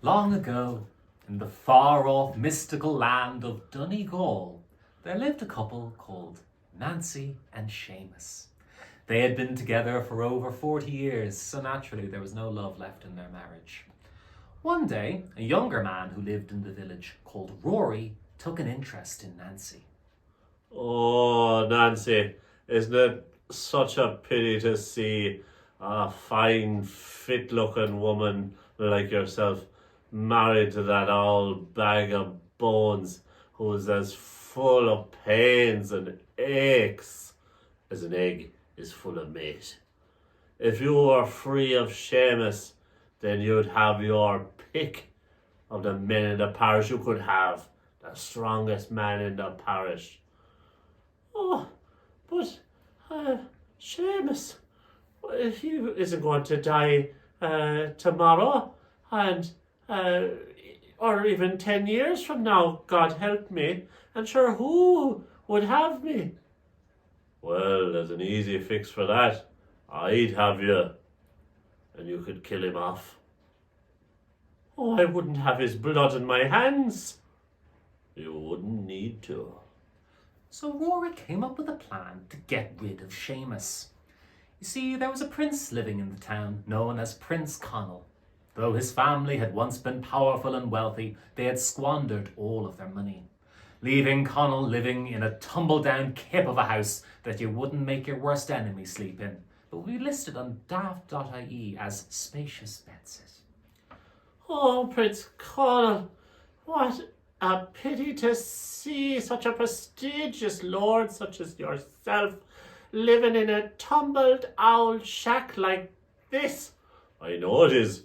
Long ago, in the far-off mystical land of Donegal, there lived a couple called Nancy and Seamus. They had been together for over 40 years, so naturally there was no love left in their marriage. One day, a younger man who lived in the village, called Rory, took an interest in Nancy. Oh, Nancy, isn't it such a pity to see a fine, fit-looking woman like yourself married to that old bag of bones who's as full of pains and aches as an egg is full of meat? If you were free of Seamus, then you'd have your pick of the men in the parish. You could have the strongest man in the parish. Oh, but Seamus, he isn't going to die tomorrow, and or even 10 years from now, God help me. And sure, who would have me? Well, there's an easy fix for that. I'd have you, and you could kill him off. Oh, I wouldn't have his blood in my hands. You wouldn't need to. So Rory came up with a plan to get rid of Seamus. You see, there was a prince living in the town known as Prince Connell. Though his family had once been powerful and wealthy, they had squandered all of their money, leaving Connell living in a tumble-down kip of a house that you wouldn't make your worst enemy sleep in, but will be listed on daft.ie as spacious bedsit. Oh, Prince Connell, what a pity to see such a prestigious lord such as yourself living in a tumbled old shack like this. I know it is,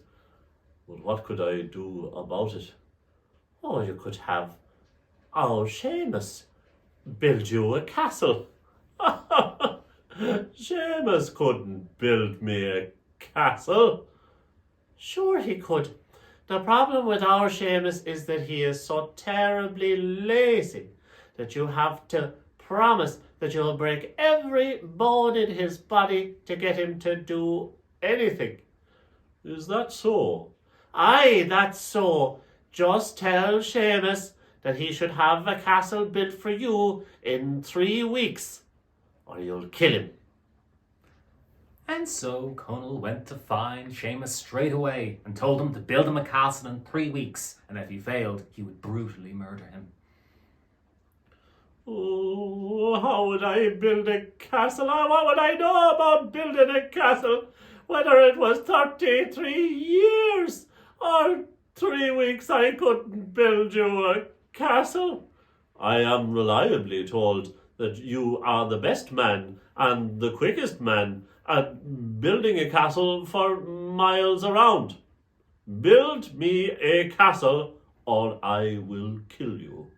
but what could I do about it? Oh, you could have our Seamus build you a castle. Seamus couldn't build me a castle. Sure he could. The problem with our Seamus is that he is so terribly lazy that you have to promise that you'll break every bone in his body to get him to do anything. Is that so? Aye, that's so. Just tell Seamus that he should have a castle built for you in 3 weeks, or you'll kill him. And so Connell went to find Seamus straight away and told him to build him a castle in 3 weeks, and if he failed, he would brutally murder him. Oh, how would I build a castle? What would I know about building a castle? Whether it was 33 years or 3 weeks, I couldn't build you a castle. I am reliably told that you are the best man and the quickest man at building a castle for miles around. Build me a castle or I will kill you.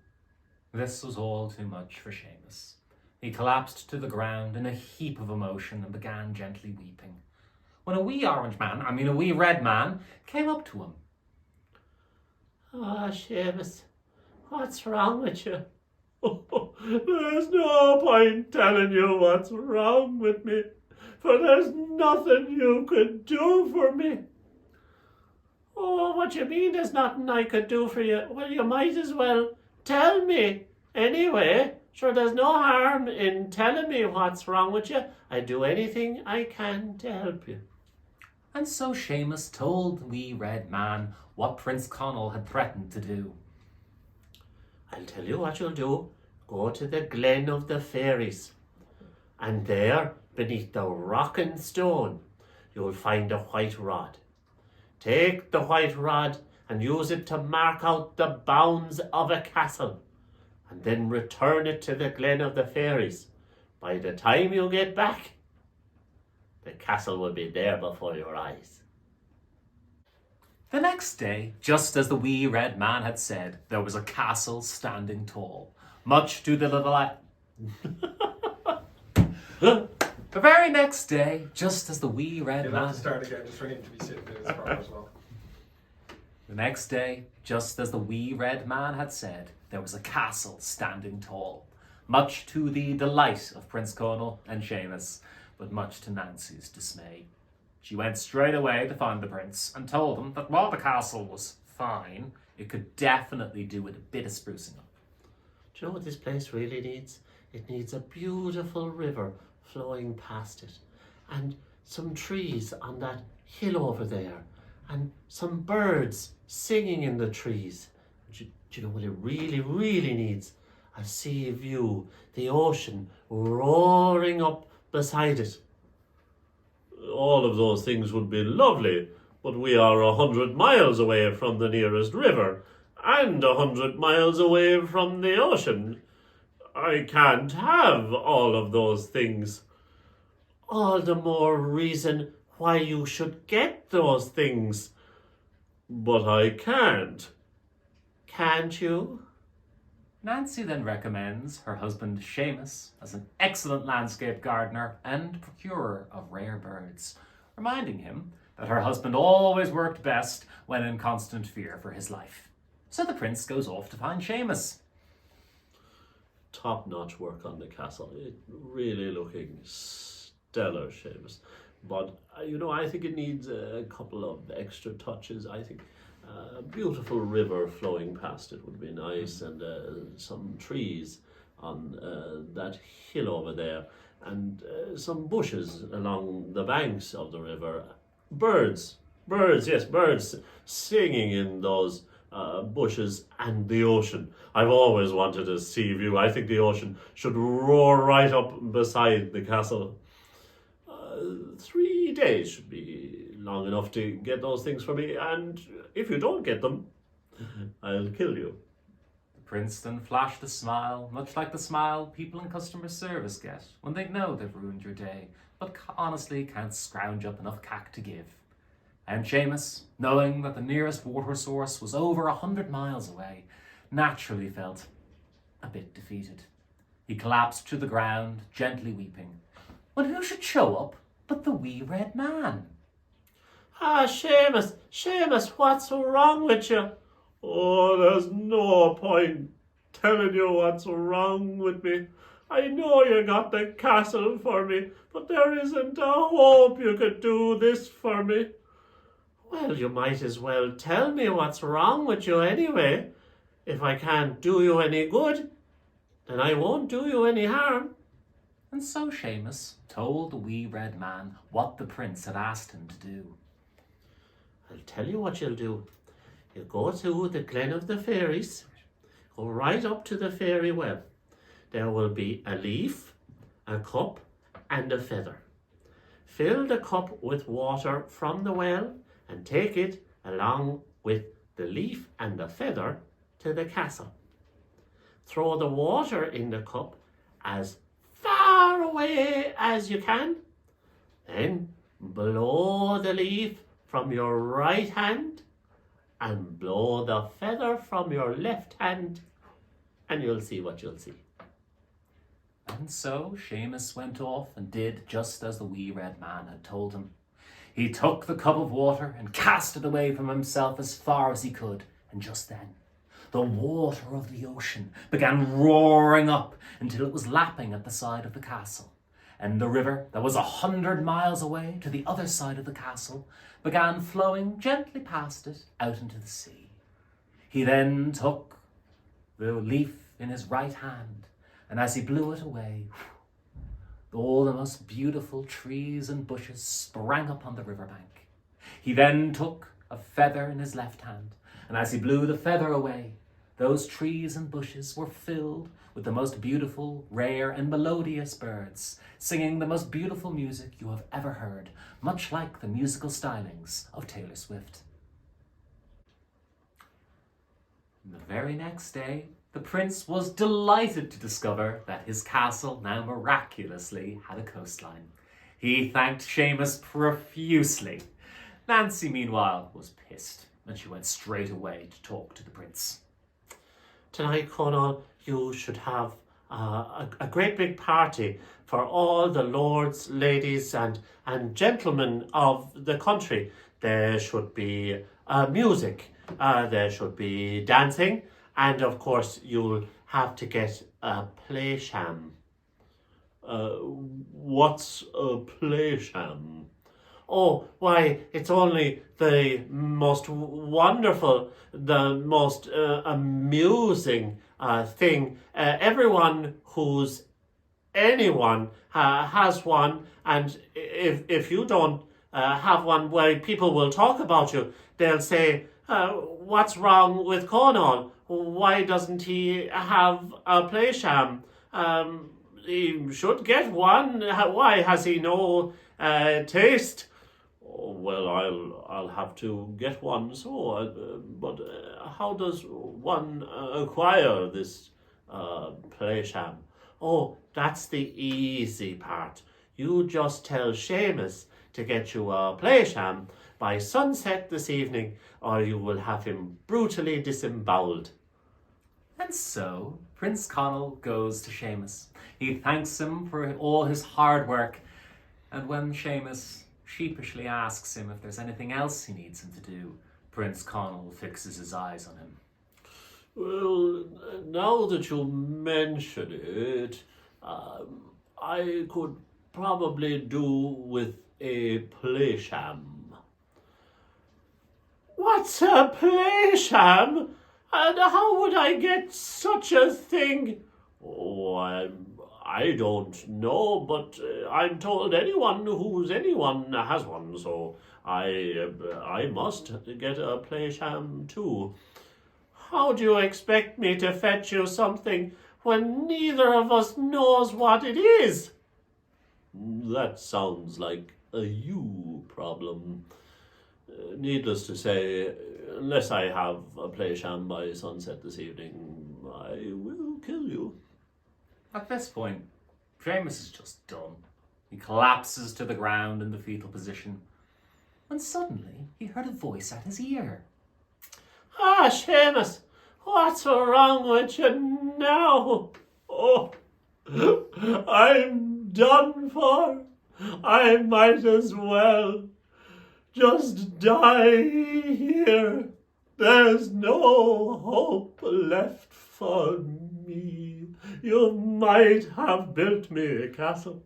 This was all too much for Seamus. He collapsed to the ground in a heap of emotion and began gently weeping, when a wee red man, came up to him. Ah, Seamus, what's wrong with you? There's no point telling you what's wrong with me, for there's nothing you could do for me. Oh, what you mean there's nothing I could do for you? Well, you might as well tell me. Anyway, sure, there's no harm in telling me what's wrong with you. I do anything I can to help you. And so Seamus told the wee red man what Prince Connell had threatened to do. I'll tell you what you'll do. Go to the Glen of the Fairies, and there, beneath the rocking stone, you'll find a white rod. Take the white rod and use it to mark out the bounds of a castle, and then return it to the Glen of the Fairies. By the time you get back, the castle will be there before your eyes. The next day, just as the wee red man had said, there was a castle standing tall, much to the delight. The very next day, just as the wee red You'll man... have to start again just for him to be sitting in his car as well. The next day, just as the wee red man had said, there was a castle standing tall, much to the delight of Prince Connell and Seamus, but much to Nancy's dismay. She went straight away to find the prince and told him that while the castle was fine, it could definitely do with a bit of sprucing up. Do you know what this place really needs? It needs a beautiful river flowing past it, and some trees on that hill over there, and some birds singing in the trees. Do you know what it really, really needs? A sea view, the ocean roaring up beside it. All of those things would be lovely, but we are 100 miles away from the nearest river and 100 miles away from the ocean. I can't have all of those things. All the more reason why you should get those things. But I can't. Can't you? Nancy then recommends her husband Seamus as an excellent landscape gardener and procurer of rare birds, reminding him that her husband always worked best when in constant fear for his life. So the prince goes off to find Seamus. Top-notch work on the castle. It really looking stellar, Seamus. But, I think it needs a couple of extra touches. I think a beautiful river flowing past it would be nice, and some trees on that hill over there, and some bushes along the banks of the river. Birds singing in those bushes, and the ocean. I've always wanted a sea view. I think the ocean should roar right up beside the castle. 3 days should be long enough to get those things for me, and if you don't get them, I'll kill you. The prince then flashed a smile, much like the smile people in customer service get when they know they've ruined your day, but honestly can't scrounge up enough cack to give. And Seamus, knowing that the nearest water source was over 100 miles away, naturally felt a bit defeated. He collapsed to the ground, gently weeping, when who should show up but the wee red man? Seamus, what's wrong with you? Oh, there's no point telling you what's wrong with me. I know you got the castle for me, but there isn't a hope you could do this for me. Well, you might as well tell me what's wrong with you anyway. If I can't do you any good, then I won't do you any harm. And so Seamus told the wee red man what the prince had asked him to do. I'll tell you what you'll do. You'll go to the Glen of the Fairies, go right up to the fairy well. There will be a leaf, a cup, and a feather. Fill the cup with water from the well and take it along with the leaf and the feather to the castle. Throw the water in the cup as far away as you can. Then blow the leaf from your right hand and blow the feather from your left hand, and you'll see what you'll see. And so Seamus went off and did just as the wee red man had told him. He took the cup of water and cast it away from himself as far as he could, and just then the water of the ocean began roaring up until it was lapping at the side of the castle, and the river that was 100 miles away to the other side of the castle began flowing gently past it out into the sea. He then took the leaf in his right hand, and as he blew it away, all the most beautiful trees and bushes sprang up on the riverbank. He then took a feather in his left hand, and as he blew the feather away, those trees and bushes were filled with the most beautiful, rare, and melodious birds, singing the most beautiful music you have ever heard, much like the musical stylings of Taylor Swift. And the very next day, the prince was delighted to discover that his castle now miraculously had a coastline. He thanked Seamus profusely. Nancy, meanwhile, was pissed, and she went straight away to talk to the prince. Tonight, Conall, you should have a great big party for all the lords, ladies, and gentlemen of the country. There should be music, there should be dancing, and of course you'll have to get a Plaisham. What's a Plaisham? Oh, why, it's only the most wonderful, the most amusing thing. Everyone who's anyone has one, and if you don't have one, well, people will talk about you. They'll say, what's wrong with Conan? Why doesn't he have a Plaisham? He should get one. Why has he no taste? Oh, well, I'll have to get one. So, but how does one acquire this Plaisham? Oh, that's the easy part. You just tell Seamus to get you a Plaisham by sunset this evening, or you will have him brutally disemboweled. And so Prince Connell goes to Seamus. He thanks him for all his hard work, and when Seamus sheepishly asks him if there's anything else he needs him to do, Prince Connell fixes his eyes on him. Well, now that you mention it, I could probably do with a Plaisham. What's a Plaisham? And how would I get such a thing? Oh, I don't know, but I'm told anyone has one, so I must get a Plaisham too. How do you expect me to fetch you something when neither of us knows what it is? That sounds like a you problem. Needless to say, unless I have a Plaisham by sunset this evening, I will kill you. At this point, Seamus is just done. He collapses to the ground in the fetal position, when suddenly he heard a voice at his ear. Ah, Seamus, what's wrong with you now? Oh, I'm done for. I might as well just die here. There's no hope left for me. You might have built me a castle.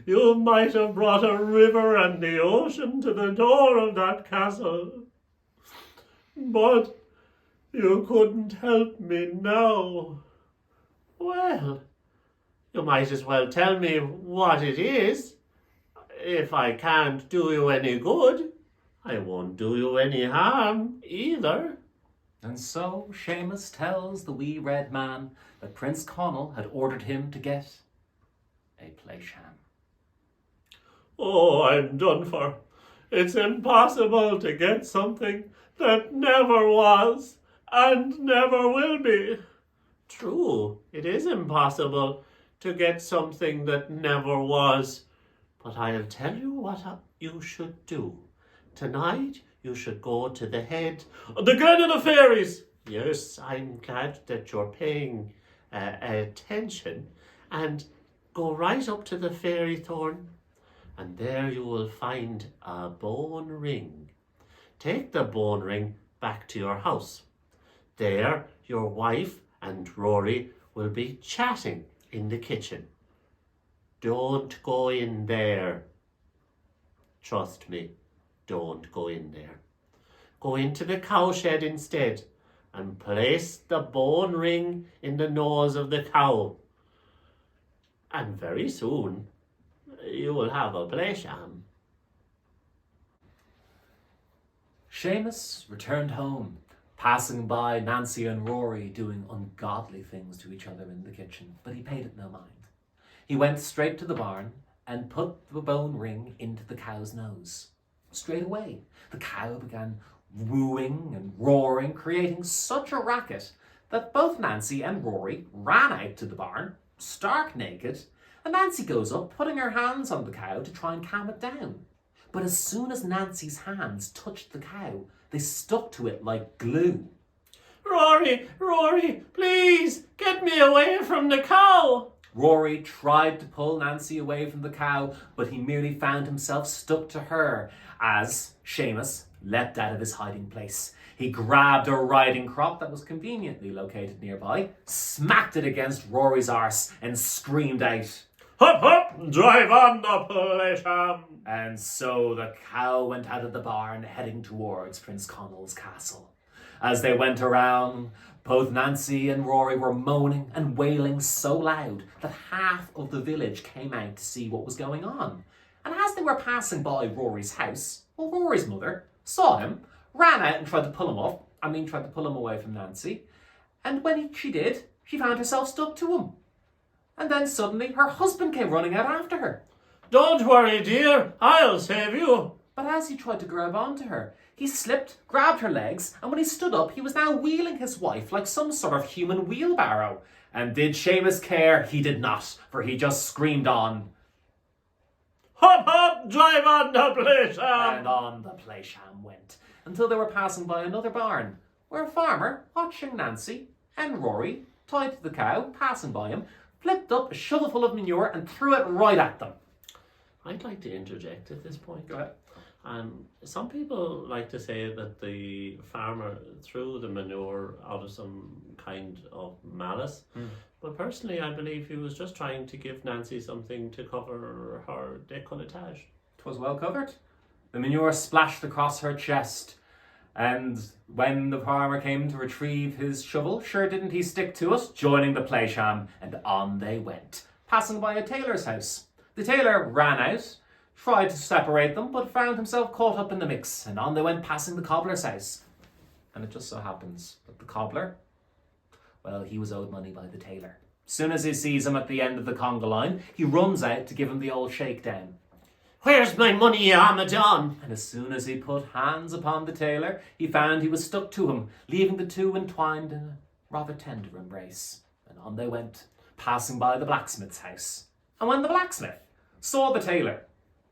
You might have brought a river and the ocean to the door of that castle. But you couldn't help me now. Well, you might as well tell me what it is. If I can't do you any good, I won't do you any harm either. And so Seamus tells the wee red man that Prince Connell had ordered him to get a Plaisham. Oh, I'm done for. It's impossible to get something that never was and never will be. True, it is impossible to get something that never was. But I'll tell you what you should do. Tonight you should go to the head of the Glen of the Fairies. Yes, I'm glad that you're paying attention. And go right up to the fairy thorn, and there you will find a bone ring. Take the bone ring back to your house. There your wife and Rory will be chatting in the kitchen. Don't go in there. Trust me, don't go in there. Go into the cowshed instead and place the bone ring in the nose of the cow. And very soon you will have a Plaisham. Seamus returned home, passing by Nancy and Rory doing ungodly things to each other in the kitchen, but he paid it no mind. He went straight to the barn and put the bone ring into the cow's nose. Straight away, the cow began wooing and roaring, creating such a racket that both Nancy and Rory ran out to the barn, stark naked, and Nancy goes up, putting her hands on the cow to try and calm it down. But as soon as Nancy's hands touched the cow, they stuck to it like glue. Rory, please, get me away from the cow. Rory tried to pull Nancy away from the cow, but he merely found himself stuck to her as Seamus leapt out of his hiding place. He grabbed a riding crop that was conveniently located nearby, smacked it against Rory's arse, and screamed out, Hop, hop, drive on the Plaisham. And so the cow went out of the barn, heading towards Prince Connell's castle. As they went around, both Nancy and Rory were moaning and wailing so loud that half of the village came out to see what was going on. And as they were passing by Rory's house, well, Rory's mother saw him, ran out and tried to pull him away from Nancy. And when she did, she found herself stuck to him. And then suddenly her husband came running out after her. Don't worry, dear, I'll save you. But as he tried to grab onto her, he slipped, grabbed her legs, and when he stood up, he was now wheeling his wife like some sort of human wheelbarrow. And did Seamus care? He did not, for he just screamed on. Hop, hop, drive on the Plaisham. And on the Plaisham went, until they were passing by another barn, where a farmer, watching Nancy and Rory, tied to the cow, passing by him, flipped up a shovelful of manure and threw it right at them. I'd like to interject at this point. Go ahead. Some people like to say that the farmer threw the manure out of some kind of malice. But personally, I believe he was just trying to give Nancy something to cover her décolletage. 'Twas well covered. The manure splashed across her chest. And when the farmer came to retrieve his shovel, sure didn't he stick to it, joining the Plaisham, and on they went, passing by a tailor's house. The tailor ran out, tried to separate them, but found himself caught up in the mix, and on they went passing the cobbler's house. And it just so happens that the cobbler, well, he was owed money by the tailor. As soon as he sees him at the end of the conga line, he runs out to give him the old shakedown. Where's my money, you Hamadan? And as soon as he put hands upon the tailor, he found he was stuck to him, leaving the two entwined in a rather tender embrace. And on they went, passing by the blacksmith's house. And when the blacksmith saw the tailor,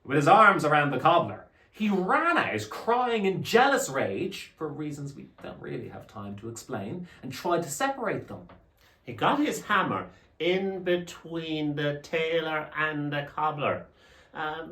with his arms around the cobbler, he ran out, crying in jealous rage, for reasons we don't really have time to explain, and tried to separate them. He got his hammer in between the tailor and the cobbler.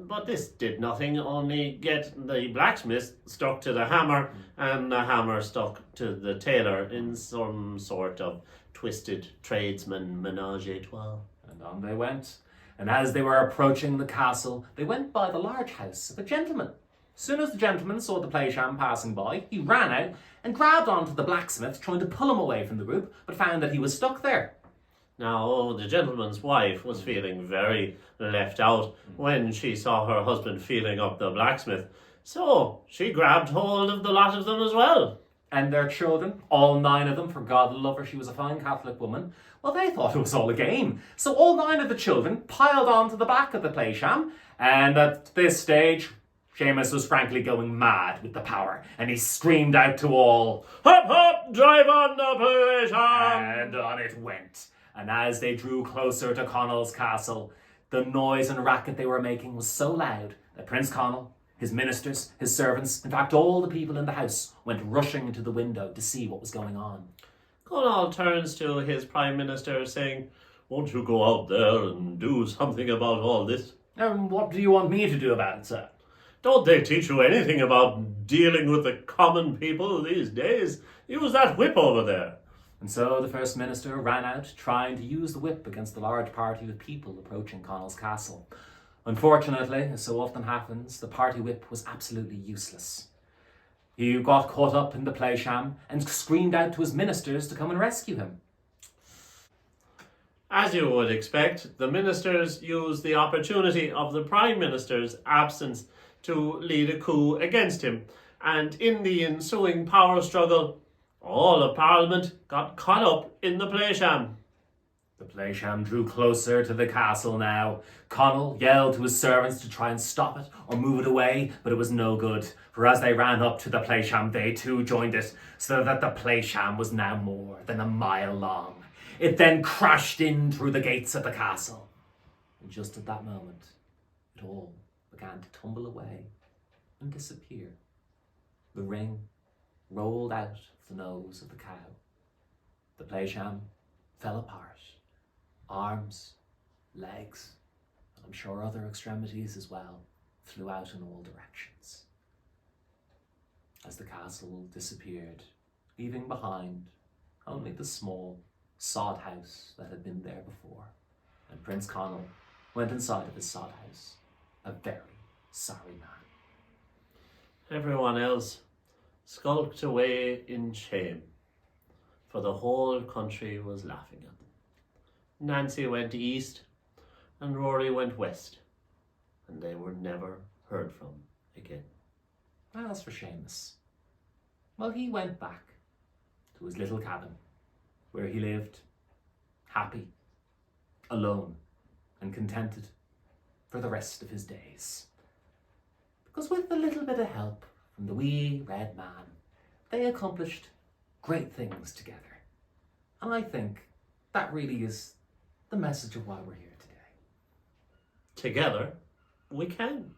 But this did nothing, only get the blacksmith stuck to the hammer and the hammer stuck to the tailor in some sort of twisted tradesman menage a trois. And on they went. And as they were approaching the castle, they went by the large house of a gentleman. As soon as the gentleman saw the Plaisham passing by, he ran out and grabbed onto the blacksmith, trying to pull him away from the group, but found that he was stuck there. Now, the gentleman's wife was feeling very left out when she saw her husband feeling up the blacksmith, so she grabbed hold of the lot of them as well. And their children, all 9 of them, for God love her, she was a fine Catholic woman, well, they thought it was all a game. So all 9 of the children piled onto the back of the Plaisham, and at this stage, Seamus was frankly going mad with the power, and he screamed out to all, Hop, hop, drive on the Plaisham! And on it went. And as they drew closer to Connell's castle, the noise and racket they were making was so loud that Prince Connell, his ministers, his servants, in fact all the people in the house, went rushing to the window to see what was going on. Connell turns to his Prime Minister saying, won't you go out there and do something about all this? And what do you want me to do about it, sir? Don't they teach you anything about dealing with the common people these days? Use that whip over there. And so the First Minister ran out, trying to use the whip against the large party of people approaching Connell's castle. Unfortunately, as so often happens, the party whip was absolutely useless. He got caught up in the Plaisham and screamed out to his ministers to come and rescue him. As you would expect, the ministers used the opportunity of the Prime Minister's absence to lead a coup against him, and in the ensuing power struggle, all of Parliament got caught up in the Plaisham. The Plaisham drew closer to the castle now. Connell yelled to his servants to try and stop it or move it away, but it was no good, for as they ran up to the Plaisham, they too joined it, so that the Plaisham was now more than a mile long. It then crashed in through the gates of the castle. And just at that moment, it all began to tumble away and disappear. The ring rolled out of the nose of the cow. The Plaisham fell apart. Arms, legs, and I'm sure other extremities as well, flew out in all directions. As the castle disappeared, leaving behind only the small sod house that had been there before, and Prince Connell went inside of his sod house, a very sorry man. Everyone else skulked away in shame, for the whole country was laughing at them. Nancy went east, and Rory went west, and they were never heard from again. As for Seamus, well, he went back to his little cabin, where he lived, happy, alone, and contented for the rest of his days. Because with a little bit of help from the wee red man, they accomplished great things together. And I think that really is the message of why we're here today. Together, we can.